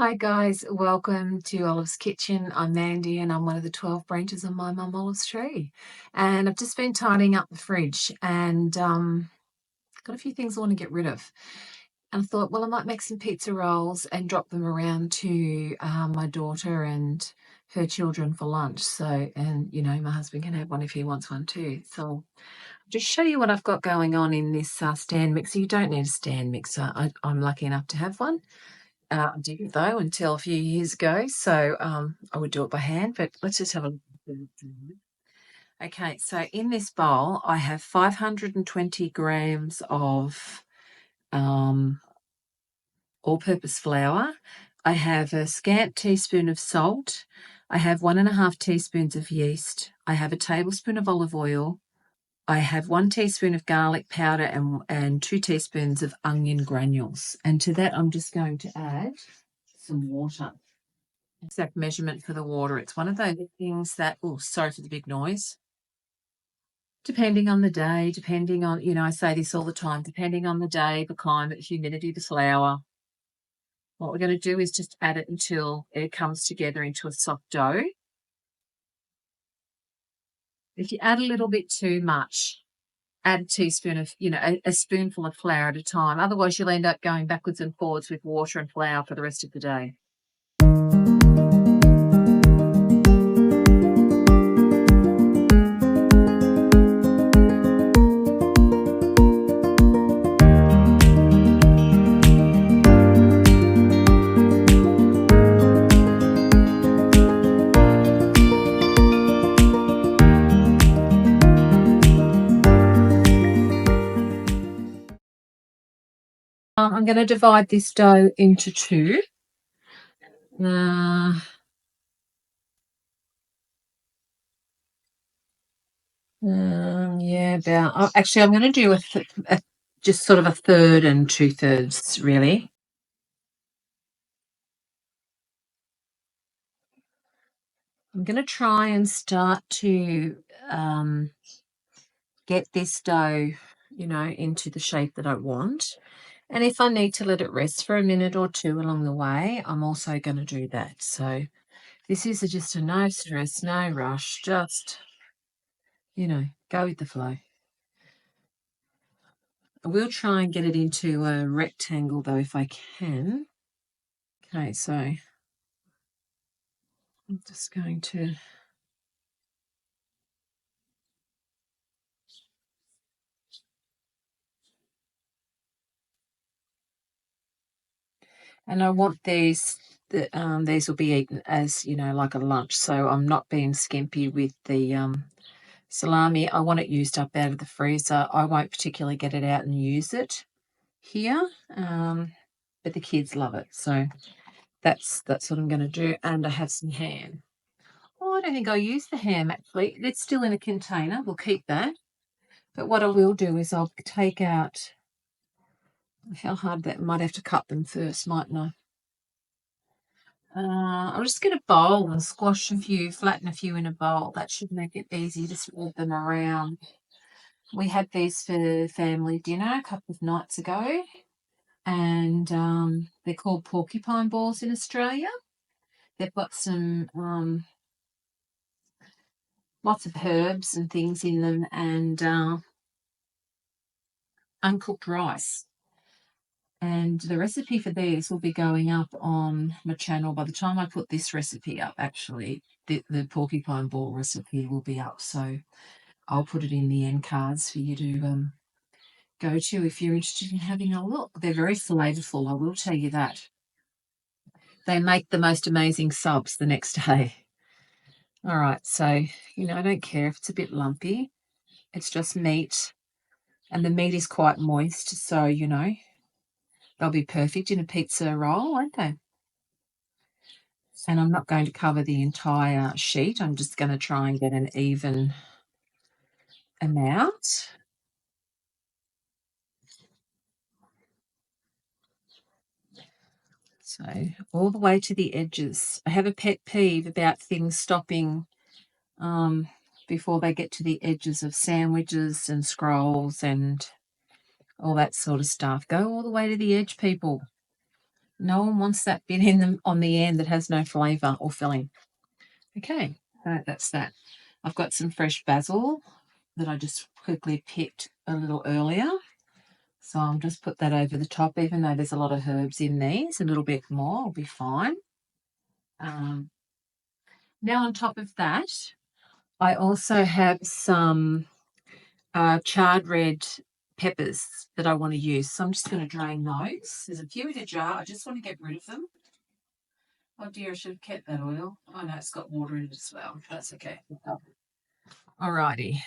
Hi guys, welcome to Olive's Kitchen. I'm Mandy and I'm one of the 12 branches on my mum Olive's tree. And I've just been tidying up the fridge and got a few things I want to get rid of. And I thought, well, I might make some pizza rolls and drop them around to my daughter and her children for lunch. So, and my husband can have one if he wants one too. So I'll just show you what I've got going on in this stand mixer. You don't need a stand mixer. I'm lucky enough to have one. I didn't though until a few years ago, so I would do it by hand, but let's just have a look. Okay, so in this bowl, I have 520 grams of all-purpose flour. I have a scant teaspoon of salt. I have 1.5 teaspoons of yeast. I have a tablespoon of olive oil. I have 1 teaspoon of garlic powder and 2 teaspoons of onion granules. And to that, I'm just going to add some water. Exact measurement for the water. It's one of those things that, oh, sorry for the big noise. Depending on the day, depending on, I say this all the time, depending on the day, the climate, humidity, the flour. What we're going to do is just add it until it comes together into a soft dough. If you add a little bit too much, add a teaspoon of, a spoonful of flour at a time. Otherwise, you'll end up going backwards and forwards with water and flour for the rest of the day. I'm going to divide this dough into two. Yeah, about. Actually, I'm going to do just sort of a third and 2/3, really. I'm going to try and start to get this dough, into the shape that I want. And if I need to let it rest for a minute or two along the way, I'm also going to do that. So this is just a no stress, no rush, just, go with the flow. I will try and get it into a rectangle though if I can. Okay, so I'm just going to and I want these will be eaten as, like a lunch. So I'm not being skimpy with the salami. I want it used up out of the freezer. I won't particularly get it out and use it here, but the kids love it. So that's what I'm going to do. And I have some ham. Oh, I don't think I'll use the ham, actually. It's still in a container. We'll keep that. But what I will do is I'll take out, how hard that, might have to cut them first, mightn't I? I'll just get a bowl and squash a few, flatten a few in a bowl. That should make it easy to spread them around. We had these for family dinner a couple of nights ago, and they're called porcupine balls in Australia. They've got some lots of herbs and things in them, and uncooked rice. And the recipe for these will be going up on my channel. By the time I put this recipe up, actually, the porcupine ball recipe will be up. So I'll put it in the end cards for you to go to if you're interested in having a look. They're very flavourful, I will tell you that. They make the most amazing subs the next day. All right, so, I don't care if it's a bit lumpy. It's just meat, and the meat is quite moist, so, they'll be perfect in a pizza roll, won't they? And I'm not going to cover the entire sheet. I'm just going to try and get an even amount. So all the way to the edges. I have a pet peeve about things stopping before they get to the edges of sandwiches and scrolls and all that sort of stuff. Go all the way to the edge, people. No one wants that bit in them on the end that has no flavour or filling. Okay, that's that. I've got some fresh basil that I just quickly picked a little earlier. So I'll just put that over the top, even though there's a lot of herbs in these. A little bit more will be fine. Now on top of that, I also have some charred red peppers that I want to use. So I'm just going to drain those. There's a few in a jar. I just want to get rid of them. Oh dear, I should have kept that oil. Oh no, it's got water in it as well. That's okay. Alrighty.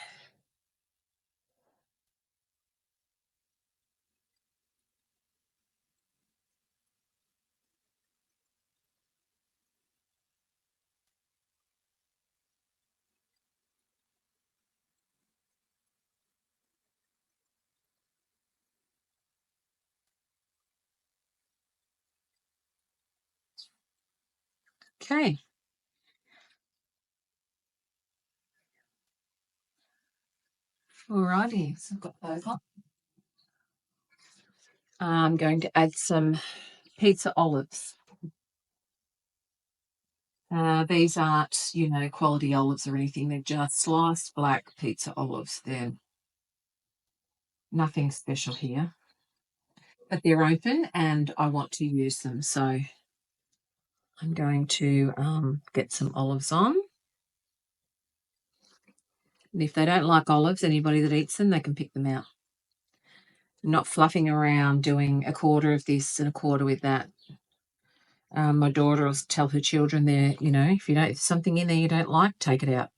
Okay. Alrighty. So I've got those on. I'm going to add some pizza olives. These aren't, quality olives or anything. They're just sliced black pizza olives. They're nothing special here, but they're open and I want to use them. So I'm going to get some olives on. And if they don't like olives, anybody that eats them, they can pick them out. I'm not fluffing around doing a quarter of this and a quarter with that. My daughter will tell her children there, if there's something in there you don't like, take it out.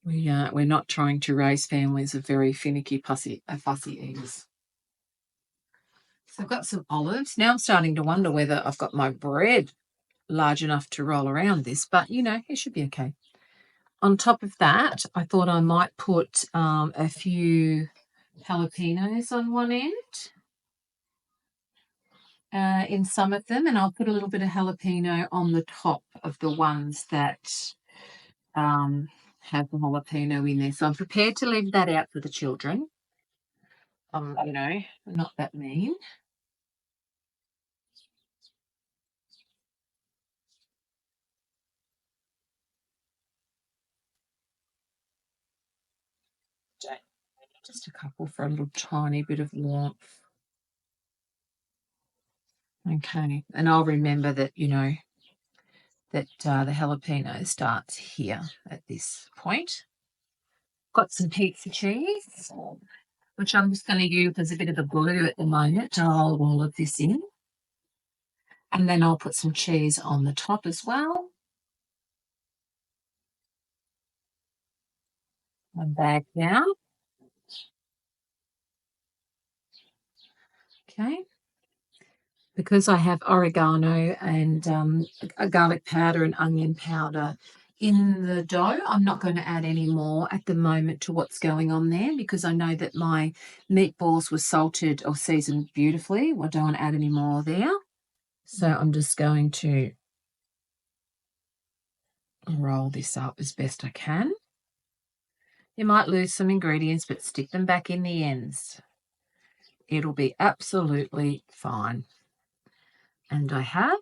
We're not trying to raise families of very finicky, fussy eaters. So I've got some olives. Now I'm starting to wonder whether I've got my bread large enough to roll around this, but it should be okay. On top of that, I thought I might put a few jalapenos on one end in some of them, and I'll put a little bit of jalapeno on the top of the ones that have the jalapeno in there. So I'm prepared to leave that out for the children. Not that mean. Just a couple for a little tiny bit of warmth. Okay, and I'll remember that, that the jalapeno starts here at this point. Got some pizza cheese, which I'm just going to use as a bit of a glue at the moment to hold all of this in. And then I'll put some cheese on the top as well. And bag down. Okay. Because I have oregano and a garlic powder and onion powder in the dough, I'm not going to add any more at the moment to what's going on there because I know that my meatballs were salted or seasoned beautifully. I don't want to add any more there. So I'm just going to roll this up as best I can. You might lose some ingredients, but stick them back in the ends. It'll be absolutely fine. And I have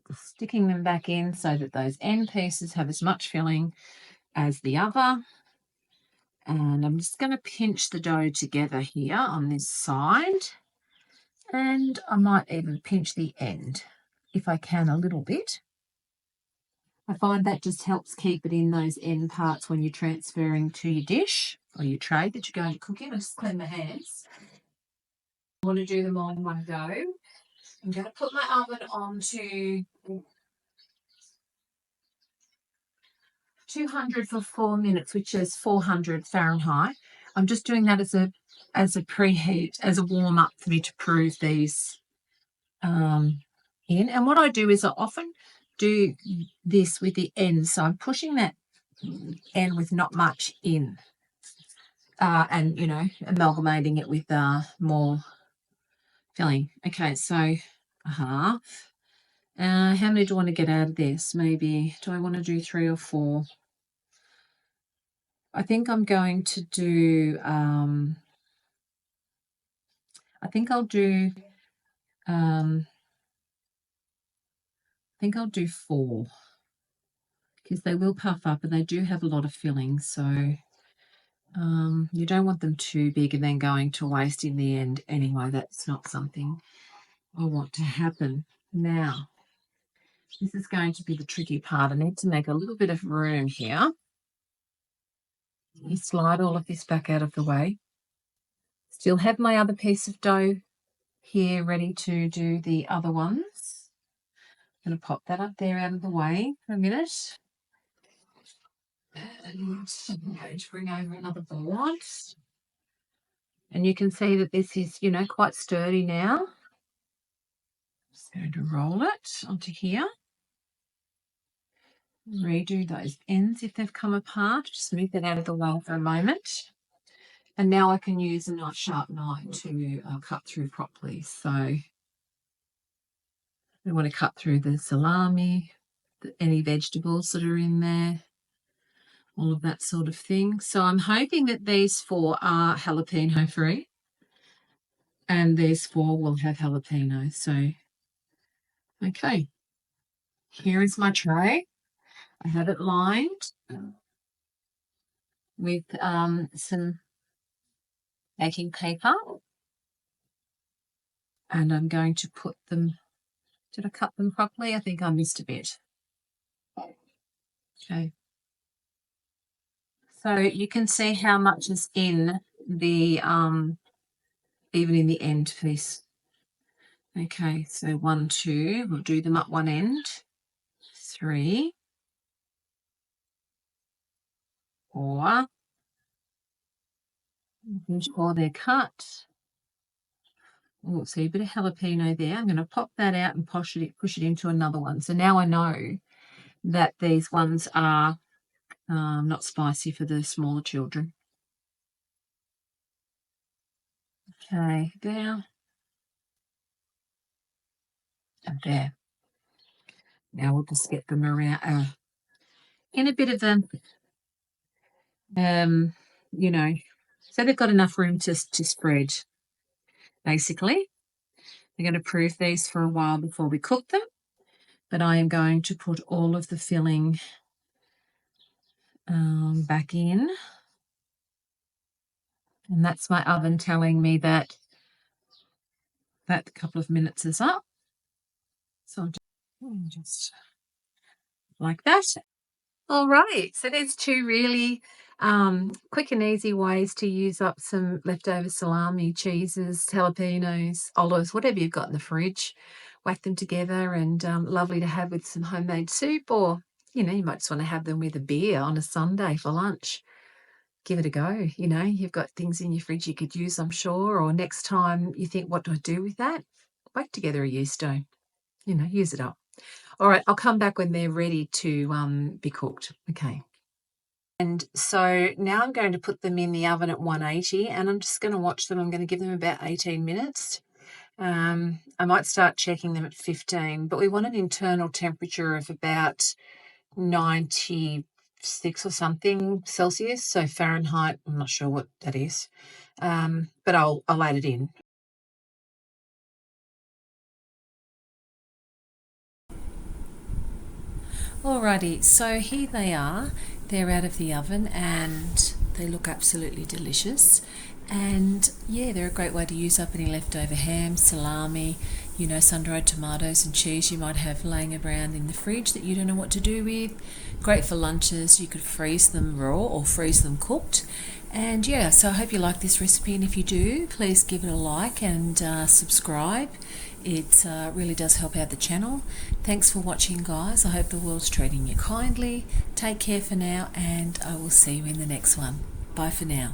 just sticking them back in so that those end pieces have as much filling as the other. And I'm just going to pinch the dough together here on this side. And I might even pinch the end if I can a little bit. I find that just helps keep it in those end parts when you're transferring to your dish or your tray that you're going to cook in. I just clean my hands. I want to do them all in one go. I'm going to put my oven on to 200 for 4 minutes, which is 400 Fahrenheit. I'm just doing that as a preheat, as a warm up for me to prove these in. And what I do is I often do this with the end. So I'm pushing that end with not much in and, amalgamating it with more filling. Okay, so a half. How many do I want to get out of this? Maybe, do I want to do 3 or 4? I think I'm going to do, I think I'll do I think I'll do 4 because they will puff up and they do have a lot of filling. So you don't want them too big and then going to waste in the end anyway. That's not something I want to happen. Now, this is going to be the tricky part. I need to make a little bit of room here. You slide all of this back out of the way. Still have my other piece of dough here ready to do the other ones. I'm going to pop that up there out of the way for a minute. And I'm going to bring over another board. And you can see that this is, quite sturdy now. Just going to roll it onto here. Redo those ends if they've come apart. Just move that out of the way for a moment. And now I can use a nice sharp knife to cut through properly. So I want to cut through the salami, any vegetables that are in there, all of that sort of thing. So I'm hoping that these 4 are jalapeno free and these 4 will have jalapeno. So, okay, here is my tray. I have it lined with some baking paper, and I'm going to put them, did I cut them properly? I think I missed a bit. Okay. So you can see how much is in the, even in the end piece. Okay, so 1, 2, we'll do them up one end. 3, 4. Make sure they're cut. Oh, see a bit of jalapeno there. I'm going to pop that out and push it into another one. So now I know that these ones are not spicy for the smaller children. Okay, there and there. Now we'll just get them around in a bit of them, so they've got enough room to spread, basically. We're going to proof these for a while before we cook them, but I am going to put all of the filling back in. And that's my oven telling me that couple of minutes is up. So just like that. All right. So there's 2 really quick and easy ways to use up some leftover salami, cheeses, jalapenos, olives, whatever you've got in the fridge. Whack them together, and lovely to have with some homemade soup, or, you might just want to have them with a beer on a Sunday for lunch. Give it a go. You've got things in your fridge you could use, I'm sure, or next time you think, what do I do with that? Whack together a yeast dough, use it up. All right, I'll come back when they're ready to be cooked. Okay. And so now I'm going to put them in the oven at 180, and I'm just going to watch them. I'm going to give them about 18 minutes. I might start checking them at 15, but we want an internal temperature of about 96 or something Celsius, so Fahrenheit, I'm not sure what that is, but I'll add it in. Alrighty, so here they are. They're out of the oven and they look absolutely delicious. And yeah, they're a great way to use up any leftover ham, salami, sun-dried tomatoes and cheese you might have laying around in the fridge that you don't know what to do with. Great for lunches. You could freeze them raw or freeze them cooked. And yeah, so I hope you like this recipe, and if you do, please give it a like and subscribe. It really does help out the channel. Thanks for watching, guys. I hope the world's treating you kindly. Take care for now, and I will see you in the next one. Bye for now.